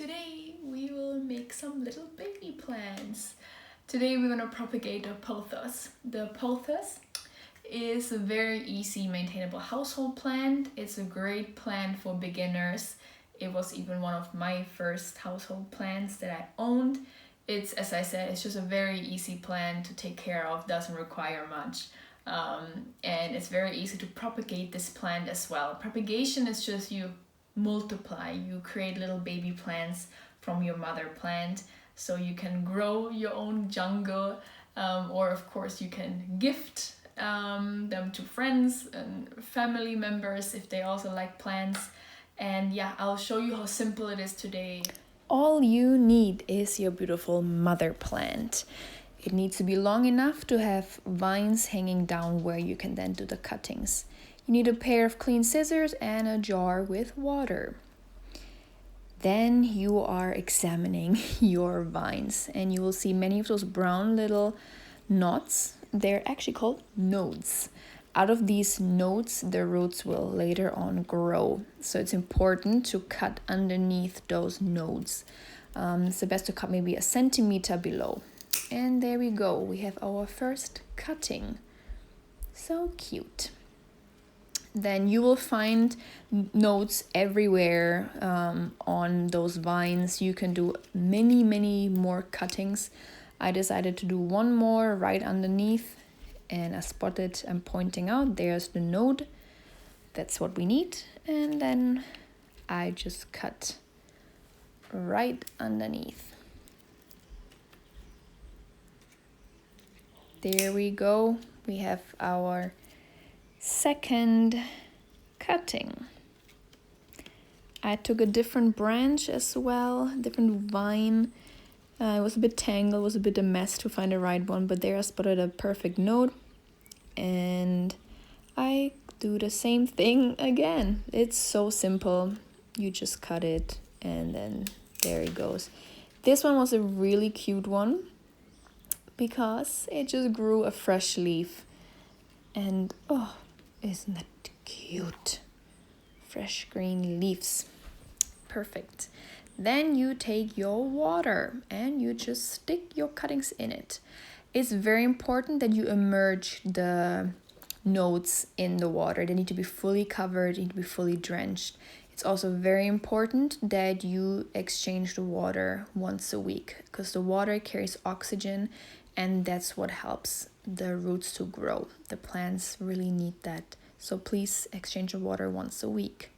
Today we will make some little baby plants. Today we're going to propagate a pothos. The pothos is a very easy maintainable household plant. It's a great plant for beginners. It was even one of my first household plants that I owned. It's, as I said, it's just a very easy plant to take care of, doesn't require much. And it's very easy to propagate this plant as well. Propagation is just you multiply, you create little baby plants from your mother plant, so you can grow your own jungle, or of course you can gift them to friends and family members if they also like plants. And yeah, I'll show you how simple it is today. All you need is your beautiful mother plant. It needs to be long enough to have vines hanging down where you can then do the cuttings. You need a pair of clean scissors and a jar with water. Then you are examining your vines and you will see many of those brown little knots. They're actually called nodes. Out of these nodes, the roots will later on grow. So it's important to cut underneath those nodes. It's best to cut maybe 1 centimeter below. And there we go. We have our first cutting. So cute. Then you will find nodes everywhere on those vines. You can do many more cuttings. I decided to do one more right underneath, and I spotted, I'm pointing out, there's the node. That's what we need. And then I just cut right underneath. There we go. We have our second cutting. I took a different branch as well, different vine. It was a bit tangled, it was a bit a mess to find the right one, but there I spotted a perfect node. And I do the same thing again. It's so simple. You just cut it and then there it goes. This one was a really cute one because it just grew a fresh leaf. And oh, isn't that cute? Fresh green leaves. Perfect. Then you take your water and you just stick your cuttings in it. It's very important that you immerse the nodes in the water. They need to be fully covered, they need to be fully drenched. It's also very important that you exchange the water once a week because the water carries oxygen and that's what helps the roots to grow. The plants really need that. So please exchange the water once a week.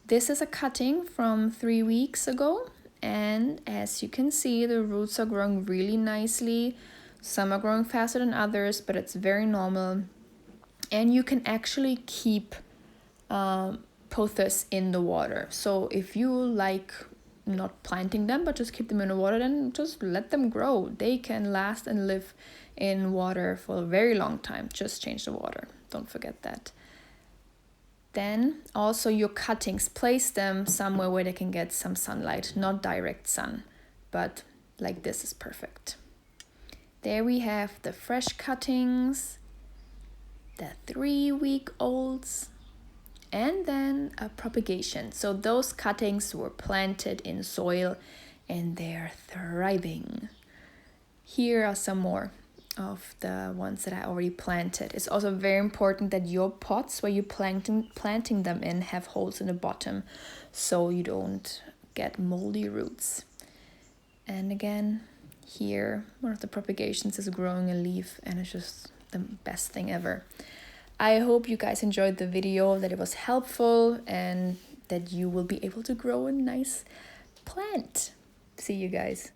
This is a cutting from 3 weeks ago. And as you can see, the roots are growing really nicely. Some are growing faster than others, but it's very normal. And you can actually keep pothos in the water. So if you like not planting them, but just keep them in the water, then just let them grow. They can last and live in water for a very long time. Just change the water. Don't forget that. Then also your cuttings, place them somewhere where they can get some sunlight, not direct sun, but like this is perfect. There we have the fresh cuttings, the 3-week-olds, and then a propagation. So those cuttings were planted in soil and they're thriving. Here are some more of the ones that I already planted. It's also very important that your pots where you're planting them in have holes in the bottom so you don't get moldy roots. And again, here, one of the propagations is growing a leaf and it's just the best thing ever. I hope you guys enjoyed the video, that it was helpful and that you will be able to grow a nice plant. See you guys.